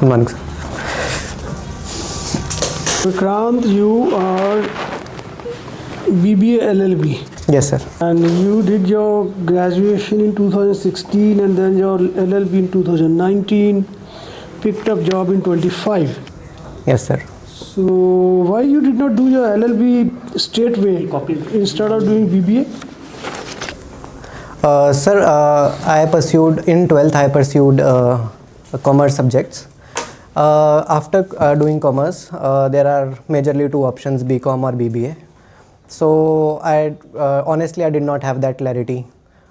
Good morning, sir. Vikrant, you are BBA LLB. Yes, sir. And you did your graduation in 2016 and then your LLB in 2019, picked up job in 25. Yes, sir. So why you did not do your LLB straight away instead of doing BBA? Sir, I pursued in 12th. I pursued commerce subjects. After doing commerce, there are majorly two options: BCom or BBA. So honestly, I did not have that clarity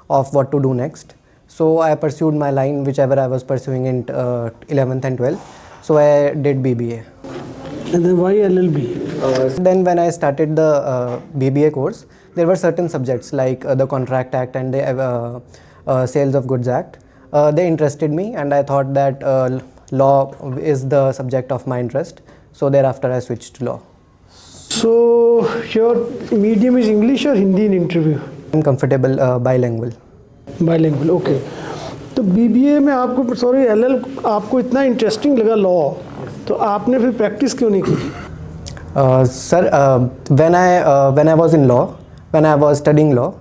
of what to do next. So I pursued my line, whichever I was pursuing in 11th and 12th. So I did BBA. And then why LLB? Then when I started the BBA course, there were certain subjects like the Contract Act and the Sales of Goods Act. They interested me, and I thought that law is the subject of my interest. So thereafter I switched to law. So your medium is English or Hindi in interview? I'm comfortable bilingual. Bilingual, okay. तो BBA में आपको sorry LL आपको इतना interesting लगा law, तो आपने फिर practice क्यों नहीं की? Sir, when I was in law, when I was studying law,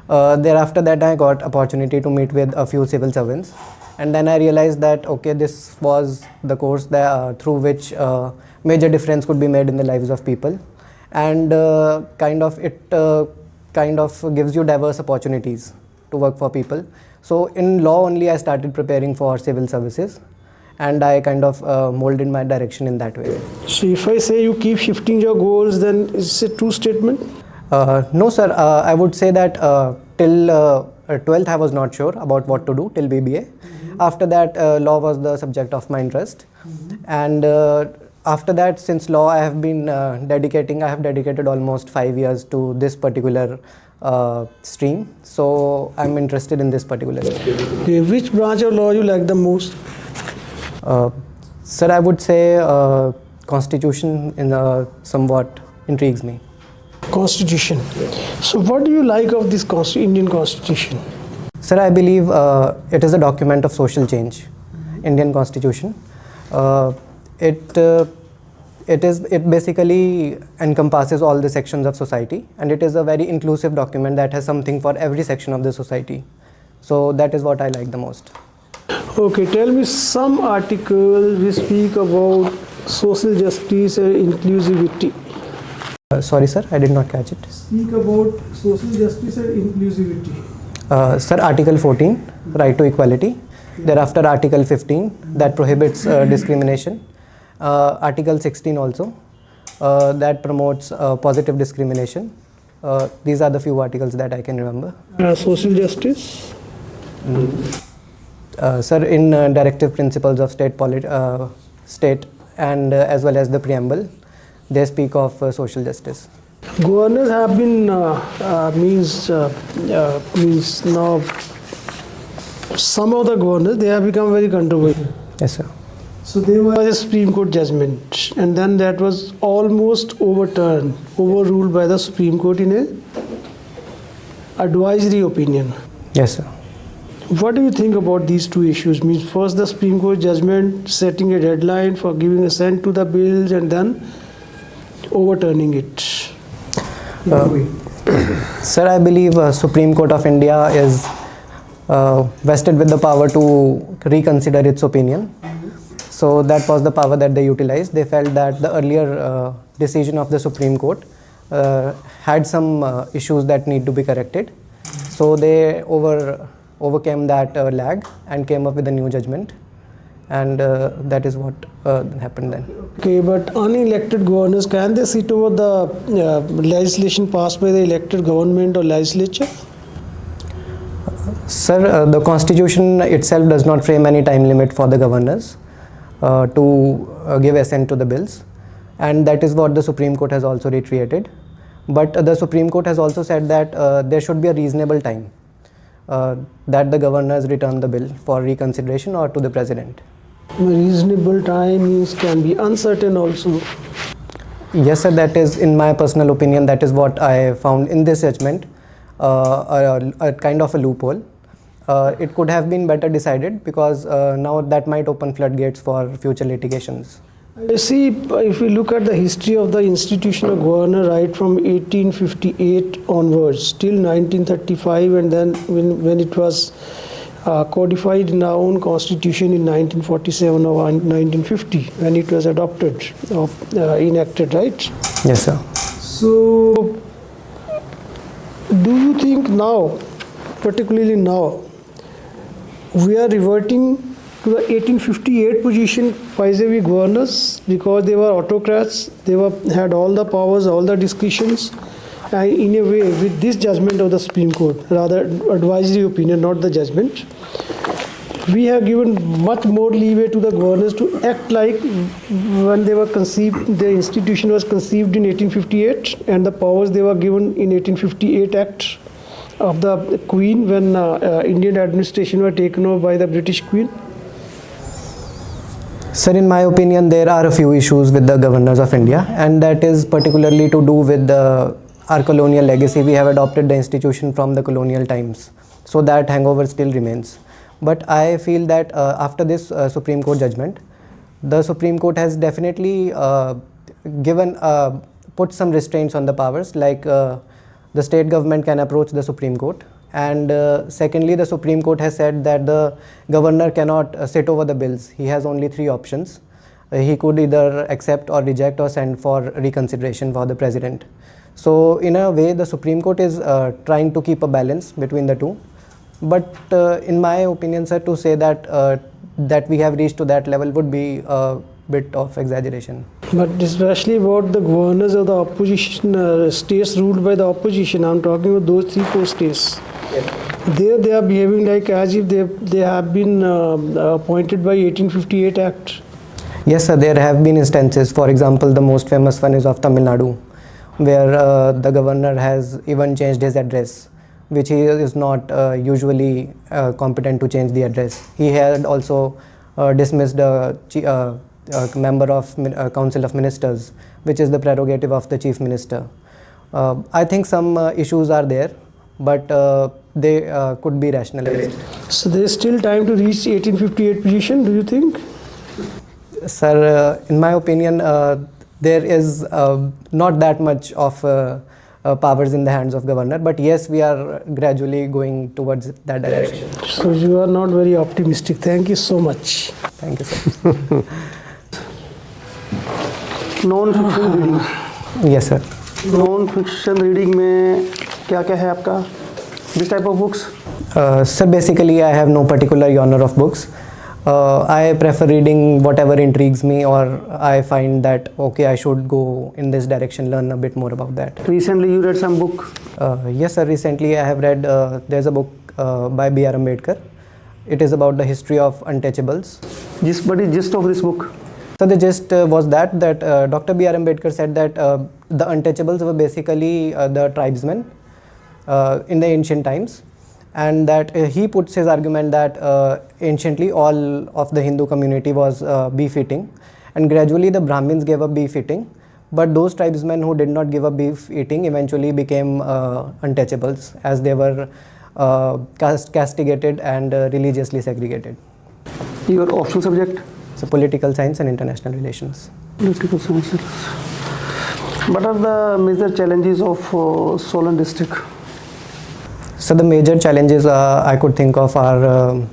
thereafter that I got opportunity to meet with a few civil servants, and then I realized that okay, this was the course that through which major difference could be made in the lives of people, and kind of gives you diverse opportunities to work for people. So in law only I started preparing for civil services, and I kind of molded my direction in that way. So if I say you keep shifting your goals, then is it a true statement? No, sir. I would say that till 12th I was not sure about what to do till BBA. After that, law was the subject of my interest, and after that, since law I have been dedicated almost 5 years to this particular stream. So I'm interested in this particular stream. Okay, which branch of law you like the most? Sir, I would say Constitution somewhat intrigues me. Constitution. So what do you like of this Indian Constitution? Sir, I believe it is a document of social change. Indian Constitution. It basically encompasses all the sections of society, and it is a very inclusive document that has something for every section of the society. So that is what I like the most. Okay, tell me some articles which speak about social justice and inclusivity. Sorry, sir, I did not catch it. Speak about social justice and inclusivity. Sir, Article 14, right to equality. Thereafter, Article 15, that prohibits discrimination. Article 16 also, that promotes positive discrimination. These are the few articles that I can remember. Social justice? Sir, in directive principles of state and as well as the preamble, they speak of social justice. Governors have been means now some of the governors, they have become very controversial. Yes, sir. So there was a Supreme Court judgment, and then that was almost overruled by the Supreme Court in a advisory opinion. Yes, sir. What do you think about these two issues? Means first the Supreme Court judgment setting a deadline for giving assent to the bills, and then overturning it. Sir, I believe Supreme Court of India is vested with the power to reconsider its opinion. So that was the power that they utilized. They felt that the earlier decision of the Supreme Court had some issues that need to be corrected. So they overcame that lag and came up with a new judgment. And that is what happened then. Okay, but unelected governors, can they sit over the legislation passed by the elected government or legislature? Sir, the Constitution itself does not frame any time limit for the governors to give assent to the bills, and that is what the Supreme Court has also reiterated. But the Supreme Court has also said that there should be a reasonable time that the governors return the bill for reconsideration or to the president. Reasonable time means can be uncertain also. Yes, sir, that is, in my personal opinion, that is what I found in this judgment, a kind of a loophole. it could have been better decided, because now that might open floodgates for future litigations. You see, if we look at the history of the institution of governor right from 1858 onwards till 1935, and then when it was codified in our own constitution in 1947 or 1950, when it was adopted or enacted, right? Yes, sir. So, do you think now, particularly now, we are reverting to the 1858 position vis-a-vis governors, because they were autocrats, they had all the powers, all the discretions, and in a way, with this judgment of the Supreme Court, rather advisory opinion, not the judgment, we have given much more leeway to the governors to act like when they were conceived, the institution was conceived in 1858, and the powers they were given in 1858 Act of the Queen, when Indian administration were taken over by the British Queen. Sir, in my opinion, there are a few issues with the governors of India, and that is particularly to do with our colonial legacy. We have adopted the institution from the colonial times, so that hangover still remains. But I feel that after this Supreme Court judgment, the Supreme Court has definitely put some restraints on the powers, like the state government can approach the Supreme Court. And secondly, the Supreme Court has said that the governor cannot sit over the bills. He has only three options. He could either accept or reject or send for reconsideration for the president. So in a way, the Supreme Court is trying to keep a balance between the two. But in my opinion, sir, to say that that we have reached to that level would be a bit of exaggeration. But especially about the governors of the opposition, states ruled by the opposition, I'm talking about those 3 core states. Yes. There they are behaving like as if they have been appointed by 1858 Act. Yes, sir, there have been instances. For example, the most famous one is of Tamil Nadu, where the governor has even changed his address, which he is not usually competent to change the address. He had also dismissed a member of Council of Ministers, which is the prerogative of the Chief Minister. I think some issues are there, but they could be rationalized. So there is still time to reach 1858 position, do you think? Sir, in my opinion, there is not that much of powers in the hands of governor, but yes, we are gradually going towards that direction. So you are not very optimistic. Thank you so much. Thank you, sir. Non-fiction reading. Yes, sir. Non-fiction reading में क्या-क्या है आपका? Which type of books? Sir, basically I have no particular genre of books. I prefer reading whatever intrigues me, or I find that okay, I should go in this direction, learn a bit more about that. Recently you read some book? Yes, sir. Recently I have read, there's a book by B.R. Ambedkar. It is about the history of untouchables. What is gist of this book? So the gist was that Dr. B.R. Ambedkar said that the untouchables were basically the tribesmen in the ancient times, and that he puts his argument that anciently all of the Hindu community was beef eating, and gradually the Brahmins gave up beef eating, but those tribesmen who did not give up beef eating eventually became untouchables, as they were castigated and religiously segregated. Your optional subject? So political science and international relations. Political science. What are the major challenges of Solen district? So the major challenges I could think of are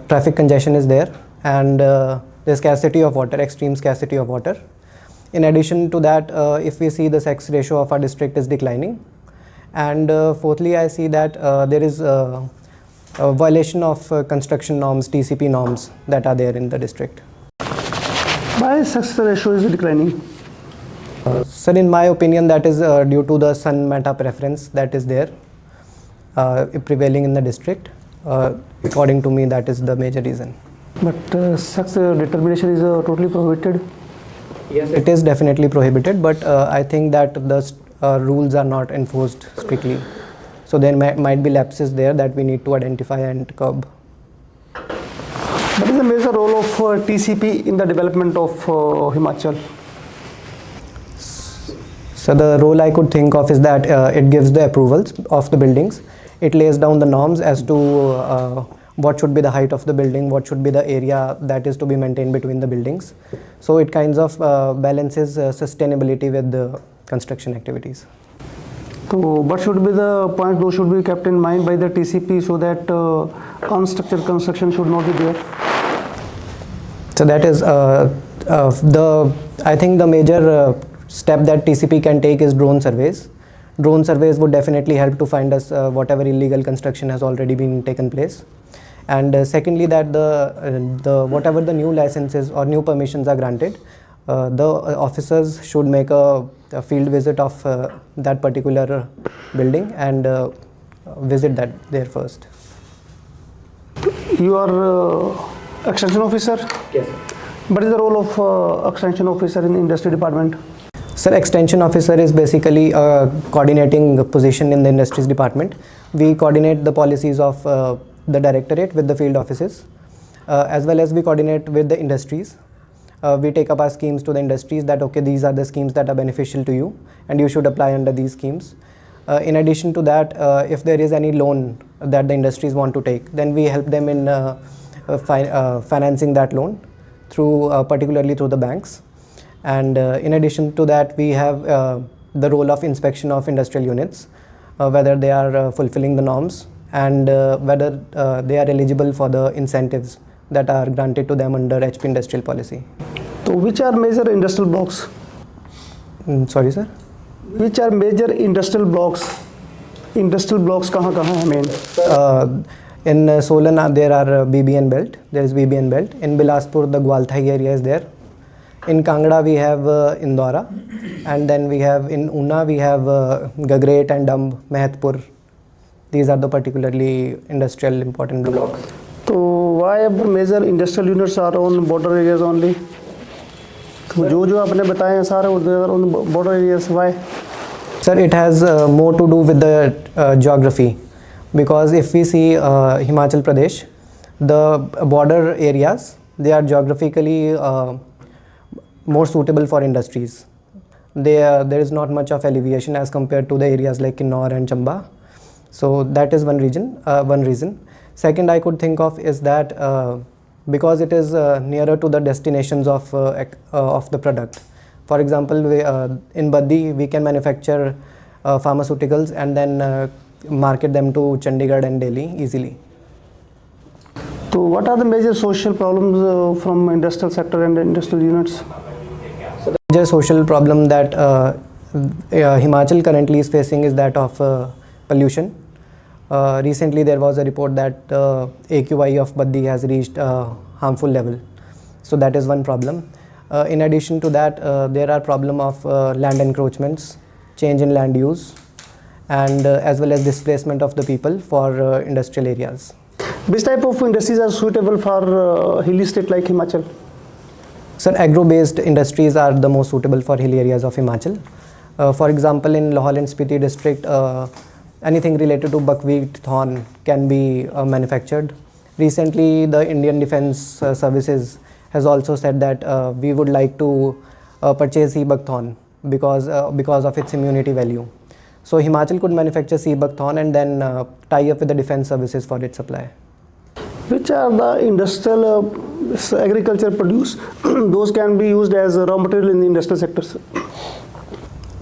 traffic congestion is there, and the scarcity of water, extreme scarcity of water. In addition to that, if we see, the sex ratio of our district is declining, and fourthly, I see that there is a violation of construction norms, TCP norms that are there in the district. Why sex ratio is declining? Sir, in my opinion, that is due to the sun meta preference that is there prevailing in the district. According to me, that is the major reason. But sex determination is totally prohibited? Yes, it is definitely prohibited, but I think that the rules are not enforced strictly. So there might be lapses there that we need to identify and curb. What is the major role of TCP in the development of Himachal? So the role I could think of is that it gives the approvals of the buildings. It lays down the norms as to what should be the height of the building, what should be the area that is to be maintained between the buildings. So it kinds of balances sustainability with the construction activities. So what should be the points those should be kept in mind by the TCP so that unstructured construction should not be there? So that is I think the major step that TCP can take is drone surveys. Drone surveys would definitely help to find us whatever illegal construction has already been taken place. And secondly, that the whatever the new licenses or new permissions are granted, the officers should make a field visit of that particular building and visit that there first. You are extension officer? Yes. What is the role of extension officer in industry department? Sir, extension officer is basically a coordinating position in the industries department. We coordinate the policies of the directorate with the field offices, as well as we coordinate with the industries. We take up our schemes to the industries that okay, these are the schemes that are beneficial to you and you should apply under these schemes. In addition to that, if there is any loan that the industries want to take, then we help them in financing that loan through particularly through the banks. And in addition to that, we have the role of inspection of industrial units, whether they are fulfilling the norms and whether they are eligible for the incentives that are granted to them under HP industrial policy. So which are major industrial blocks? Sorry sir? Which are major industrial blocks? Industrial blocks kahan hai main? In Solen there are BBN belt. There is BBN belt. In Bilaspur the Gwalthai area is there. In Kangra we have Indora, and then we have in Una we have Gagret and Damb, Mehetpur. These are the particularly industrial important blocks. So why major industrial units are on border areas only? जो आपने बताए हैं सारे on border areas, why? Sir, it has more to do with the geography, because if we see Himachal Pradesh, the border areas, they are geographically more suitable for industries. There is not much of elevation as compared to the areas like Kinnaur and Chamba. So that is one reason. Second, I could think of is that because it is nearer to the destinations of the product. For example, in Baddi we can manufacture pharmaceuticals and then market them to Chandigarh and Delhi easily. So what are the major social problems from industrial sector and industrial units? So the major social problem that Himachal currently is facing is that of pollution. Recently there was a report that AQI of Baddi has reached a harmful level. So that is one problem. In addition to that, there are problem of land encroachments, change in land use, and as well as displacement of the people for industrial areas. Which type of industries are suitable for hilly state like Himachal? Sir, agro-based industries are the most suitable for hilly areas of Himachal. For example, in Lahaul and Spiti district, anything related to buckwheat, thorn can be manufactured. Recently, the Indian Defence Services has also said that we would like to purchase sea buckthorn because of its immunity value. So Himachal could manufacture sea buckthorn and then tie up with the defence services for its supply. Which are the industrial agriculture produce? Those can be used as raw material in the industrial sectors.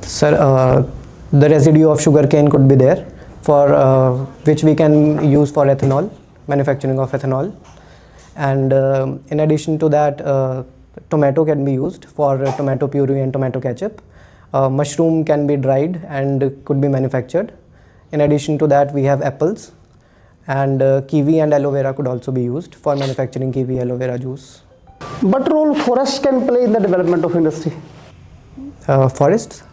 Sir, the residue of sugarcane could be there, for which we can use for ethanol, manufacturing of ethanol. And in addition to that, tomato can be used for tomato puree and tomato ketchup. Mushroom can be dried and could be manufactured. In addition to that, we have apples, and kiwi and aloe vera could also be used for manufacturing kiwi aloe vera juice. What role forests can play in the development of industry? Forests?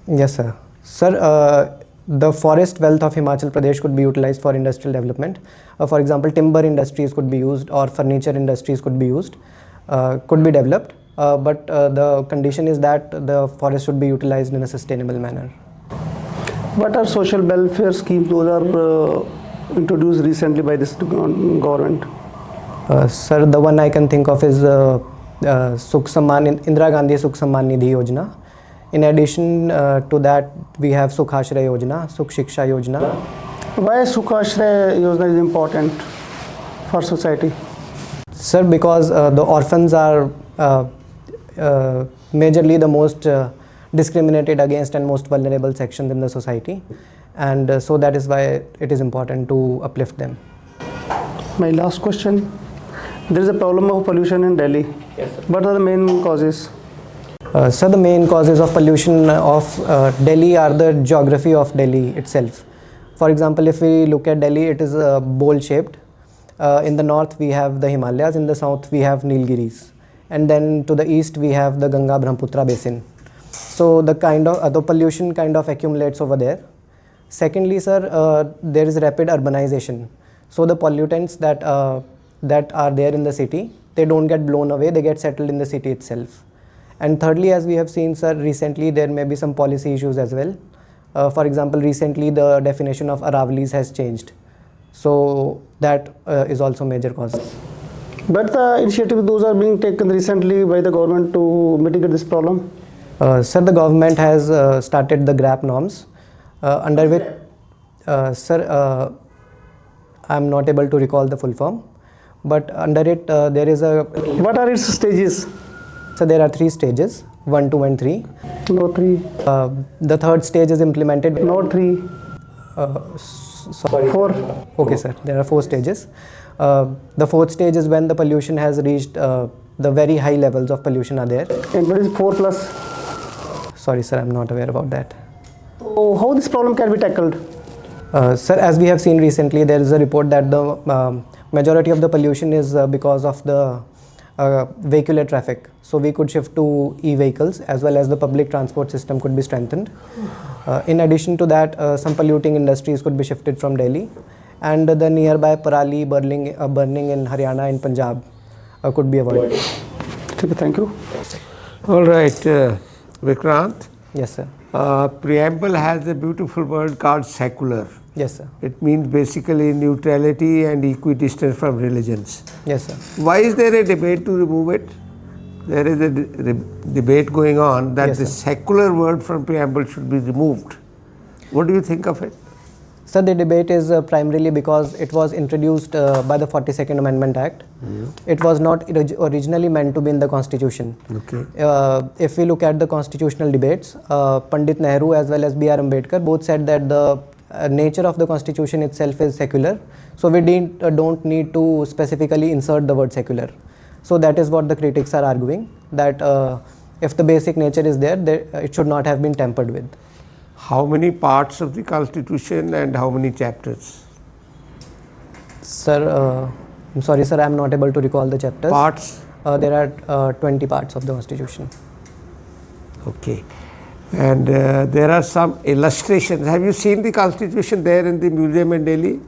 Yes, sir. Sir, the forest wealth of Himachal Pradesh could be utilized for industrial development. For example, timber industries could be used, or furniture industries could be used, could be developed. But the condition is that the forest should be utilized in a sustainable manner. What are social welfare schemes? Those are introduced recently by this government. Sir, the one I can think of is Sukh Samman, Indira Gandhi Sukh Samman Nidhi Yojana. In addition to that, we have Sukh Ashray Yojana, Sukh Shiksha Yojana, Why Sukhashraya Yojana is important for society? Sir, because the orphans are majorly the most discriminated against and most vulnerable sections in the society, and so that is why it is important to uplift them. My last question. There is a problem of pollution in Delhi. Yes, sir. What are the main causes? Sir, the main causes of pollution of Delhi are the geography of Delhi itself. For example, if we look at Delhi, it is bowl shaped. In the north we have the Himalayas, in the south we have Nilgiris, and then to the east we have the Ganga Brahmaputra basin. So the pollution kind of accumulates over there. Secondly, sir, there is rapid urbanization. So the pollutants that are there in the city, they don't get blown away, they get settled in the city itself. And thirdly, as we have seen, sir, recently there may be some policy issues as well. For example, recently the definition of Aravali's has changed. So that is also major cause. But the initiative those are being taken recently by the government to mitigate this problem? Sir, the government has started the GRAP norms, under which, sir, I am not able to recall the full form, but under it there is a... What are its stages? So there are 3 stages, 1, 2 and 3. No, 3. The third stage is implemented. No, 3. Sorry. 4. Okay, sir. There are 4 stages. The fourth stage is when the pollution has reached the very high levels of pollution are there. And what is 4 plus? Sorry, sir. I'm not aware about that. So how this problem can be tackled? Sir, as we have seen recently, there is a report that the majority of the pollution is because of the vehicular traffic. So we could shift to e-vehicles, as well as the public transport system could be strengthened. In addition to that, some polluting industries could be shifted from Delhi, and the nearby Parali burning in Haryana and Punjab could be avoided. Okay, thank you. All right, Vikrant. Yes, sir. Preamble has a beautiful word called secular. Yes, sir. It means basically neutrality and equidistance from religions. Yes, sir. Why is there a debate to remove it? There is a debate going on that Yes, the sir. secular word from preamble should be removed. What do you think of it? Sir, the debate is primarily because it was introduced by the 42nd Amendment Act. It was not originally meant to be in the Constitution. Okay. If we look at the constitutional debates, Pandit Nehru as well as B.R. Ambedkar both said that the nature of the Constitution itself is secular. So we don't need to specifically insert the word secular. So that is what the critics are arguing, that if the basic nature is there, it should not have been tampered with. How many parts of the Constitution and how many chapters? Sir, I'm sorry, sir, I'm not able to recall the chapters. Parts? There are 20 parts of the Constitution. Okay. And there are some illustrations. Have you seen the Constitution there in the museum in Delhi?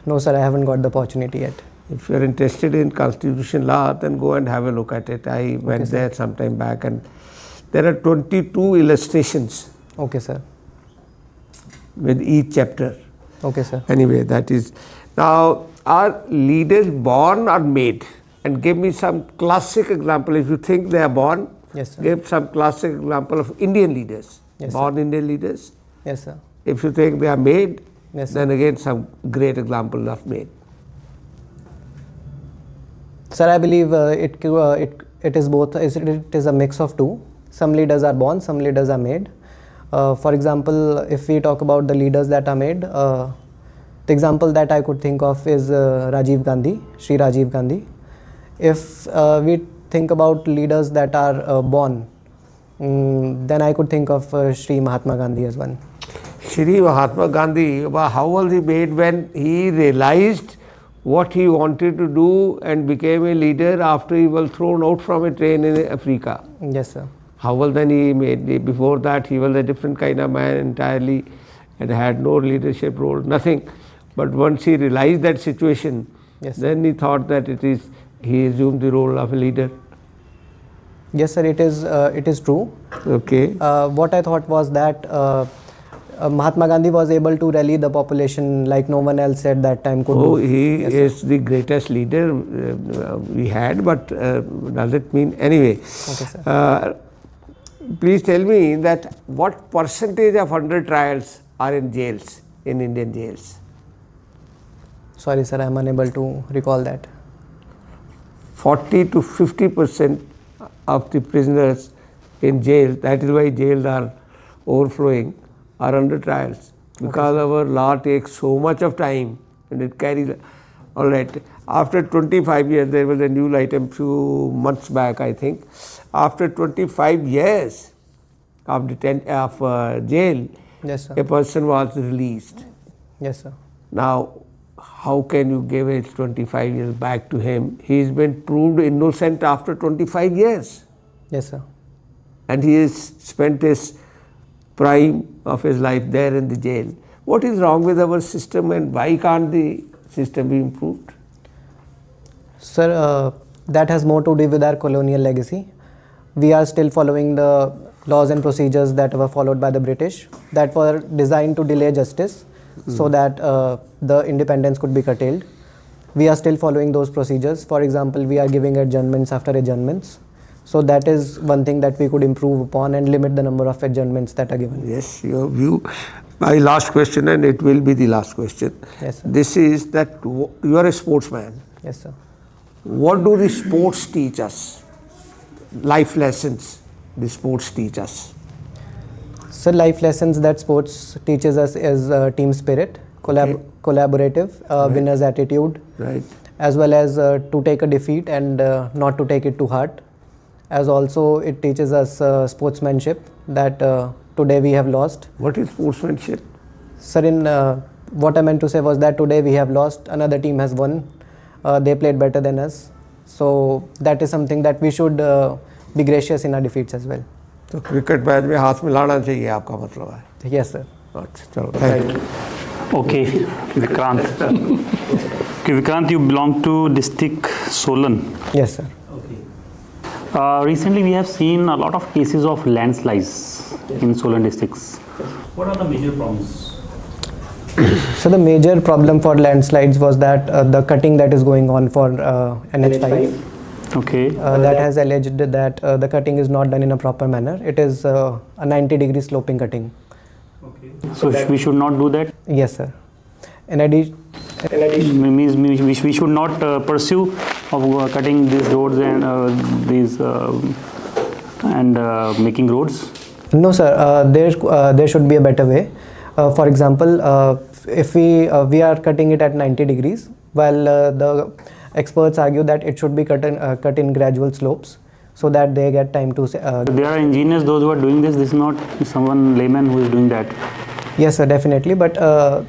No, sir, I haven't got the opportunity yet. If you are interested in Constitution law, then go and have a look at it. I went there some time back, and there are 22 illustrations. Okay, sir. With each chapter. Okay, sir. Anyway, that is. Now, are leaders born or made? And give me some classic example. If you think they are born, yes, sir. give some classic example of Indian leaders. Yes, born sir. Indian leaders. Yes, sir. If you think they are made, yes, then again some great example of made. Sir, I believe it is both. It is a mix of two. Some leaders are born, some leaders are made. For example, if we talk about the leaders that are made, the example that I could think of is Rajiv Gandhi, Shri Rajiv Gandhi. If we think about leaders that are born, then I could think of Shri Mahatma Gandhi as one. Shri Mahatma Gandhi, how was he made when he realized what he wanted to do and became a leader after he was thrown out from a train in Africa? Yes, sir. How was then he made? Before that, he was a different kind of man entirely and had no leadership role, nothing. But once he realized that situation, yes, then he thought that he assumed the role of a leader. Yes, sir, it is true. Okay. What I thought was that Mahatma Gandhi was able to rally the population like no one else at that time could do. He yes, is the greatest leader we had, but does it mean anyway? Okay, sir. Please tell me that what percentage of 100 trials are in jails, in Indian jails? Sorry, sir, I am unable to recall that. 40 to 50% of the prisoners in jail, that is why jails are overflowing, are under trials. Because our law takes so much of time and it carries. All right. After 25 years, there was a new item few months back, I think. After 25 years of jail, Yes, sir. a person was released. Yes, sir. Now, how can you give it 25 years back to him? He's been proved innocent after 25 years. Yes, sir. And he has spent his prime of his life there in the jail. What is wrong with our system and why can't the system be improved? Sir, that has more to do with our colonial legacy. We are still following the laws and procedures that were followed by the British that were designed to delay justice so that the independence could be curtailed. We are still following those procedures. For example, we are giving adjournments after adjournments. So that is one thing that we could improve upon and limit the number of adjournments that are given. Yes, your view. My last question, and it will be the last question. Yes, sir. This is that you are a sportsman. Yes, sir. What do the sports teach us? Life lessons the sports teach us. So life lessons that sports teaches us is team spirit, collaborative, winner's attitude, Right. as well as to take a defeat and not to take it to heart. As also it teaches us sportsmanship that today we have lost. What is sportsmanship? Sir, in what I meant to say was that today we have lost, another team has won. They played better than us. So that is something that we should be gracious in our defeats as well. तो cricket match में हाथ मिलाना चाहिए आपका मतलब है. Yes, sir. अच्छा, चलो, thank you. Okay, Vikrant. Okay, Vikrant, you belong to district Solen. Yes, sir. Recently, we have seen a lot of cases of landslides in Solen districts. What are the major problems? So the major problem for landslides was that the cutting that is going on for NH5. Okay. That has alleged that the cutting is not done in a proper manner. It is a 90-degree sloping cutting. So we should not do that? Yes, sir. In addition, Means we should not pursue of cutting these roads and making roads? no, sir. There should be a better way. For example, if we are cutting it at 90 degrees, while the experts argue that it should be cut in gradual slopes, so that they get time to. There are engineers, those who are doing this. This is not someone layman who is doing that. Yes, sir, definitely. But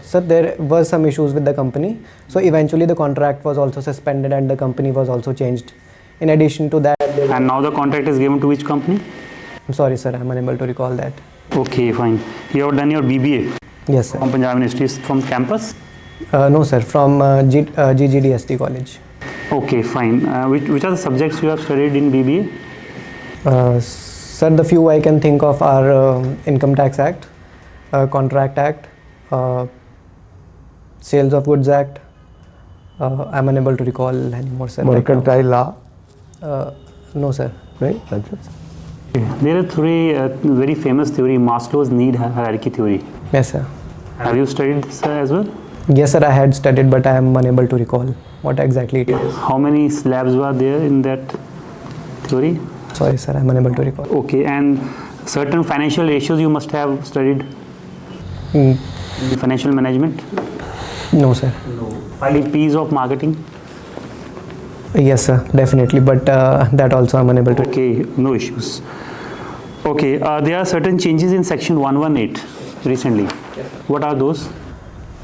sir, there were some issues with the company. So eventually the contract was also suspended and the company was also changed. In addition to that, And now the contract is given to which company? I'm sorry, sir, I'm unable to recall that. Okay, fine. You have done your BBA Yes, sir. from Punjab University, from campus? No, sir, from GGDST college. Okay, fine. Which are the subjects you have studied in BBA? Sir, the few I can think of are Income Tax Act, Contract Act, Sales of Goods Act. I'm unable to recall any more, sir. Mercantile law. No, sir. Right? There are three very famous theory, Maslow's need hierarchy theory. Yes, sir. Have you studied this as well? Yes, sir, I had studied, but I am unable to recall what exactly it is. How many slabs were there in that theory? Sorry, sir, I'm unable to recall. Okay, and certain financial ratios you must have studied. Financial management? No, sir. 5 P's of marketing? Yes, sir, definitely, but that also I'm unable to. Okay, no issues. Okay, there are certain changes in section 118 recently. What are those?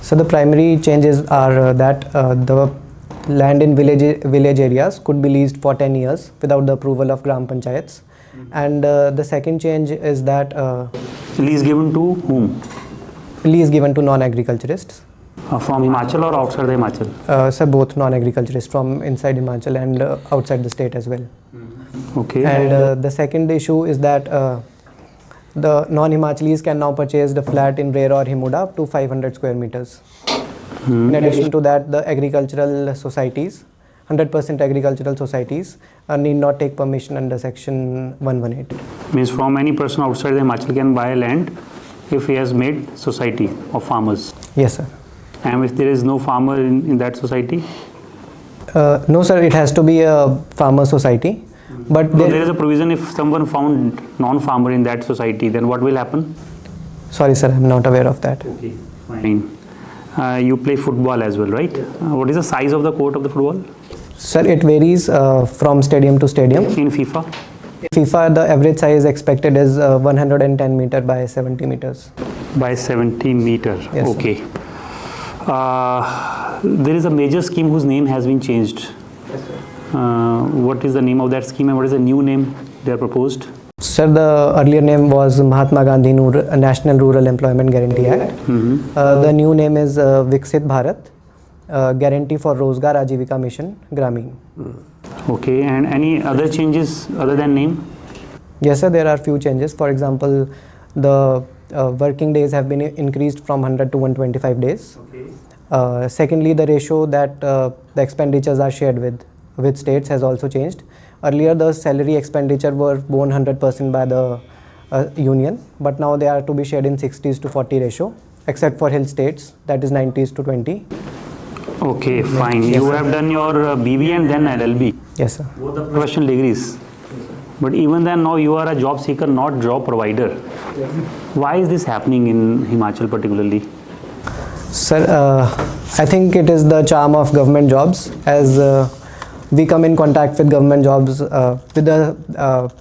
So the primary changes are that the land in village areas could be leased for 10 years without the approval of Gram Panchayats. And the second change is that Lease given to whom? lease given to non-agriculturists. From Himachal or outside the Himachal? So both non-agriculturists from inside Himachal and outside the state as well. Okay. And the second issue is that the non-Himachalis can now purchase the flat in Rera or Himuda up to 500 square meters. In addition to that, the agricultural societies, 100% agricultural societies, need not take permission under section 118. Means from any person outside the Himachal can buy land if he has made society of farmers. Yes, sir. And if there is no farmer in that society? No, sir, it has to be a farmer society. But So there is a provision if someone found non-farmer in that society, then what will happen? Sorry, sir, I'm not aware of that. Okay, fine. You play football as well, right? What is the size of the court of the football? Sir, it varies from stadium to stadium. In FIFA? FIFA, the average size expected is 110 meter by 70 meters. By 70 meter. Yes, sir. Okay. There is a major scheme whose name has been changed. What is the name of that scheme and what is the new name they are proposed? Sir, the earlier name was Mahatma Gandhi National Rural Employment Guarantee Act. The new name is Viksit Bharat Guarantee for Rozgar Ajivika Mission Grameen. Okay, and any other changes other than name? Yes, sir, there are few changes. For example, the working days have been increased from 100 to 125 days. Okay. Secondly, the ratio that the expenditures are shared with states has also changed. Earlier, the salary expenditure were borne 100% by the union, but now they are to be shared in 60s to 40 ratio, except for hill states, that is 90s to 20. Okay, fine. Yes, You sir. have done your BB and then LLB. Yes, sir. Both the professional degrees. But even then now you are a job seeker, not job provider. Why is this happening in Himachal particularly? Sir, I think it is the charm of government jobs, as we come in contact with government jobs, with the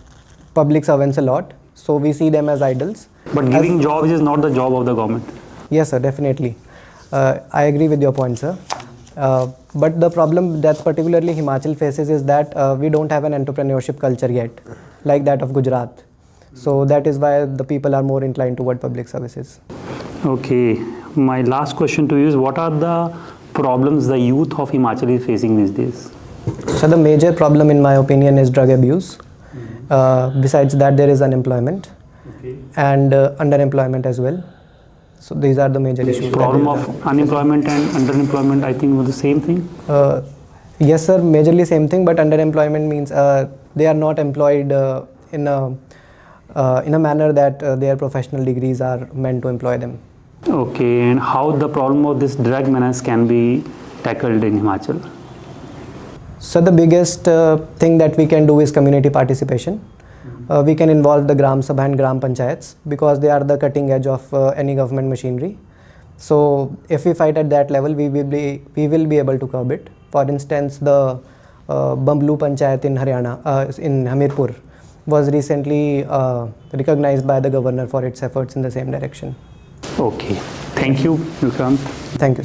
public servants a lot, so we see them as idols. But giving jobs is not the job of the government. Yes, sir, definitely. I agree with your point, sir. But the problem that particularly Himachal faces is that we don't have an entrepreneurship culture yet, like that of Gujarat. So that is why the people are more inclined toward public services. Okay. My last question to you is, what are the problems the youth of Himachal is facing these days? So the major problem in my opinion is drug abuse. Besides that, there is unemployment and underemployment as well. So these are the major issues. Problem of unemployment and underemployment, I think, was the same thing. Yes, sir, majorly same thing, but underemployment means they are not employed in a manner that their professional degrees are meant to employ them. Okay, and how the problem of this drug menace can be tackled in Himachal? So the biggest thing that we can do is community participation. We can involve the Gram Sabha and Gram Panchayats because they are the cutting edge of any government machinery. So if we fight at that level, we will be able to curb it. For instance, the Bamblu Panchayat in Haryana, in Hamirpur, was recently recognized by the governor for its efforts in the same direction. Okay. Thank you, Vikrant. Thank you.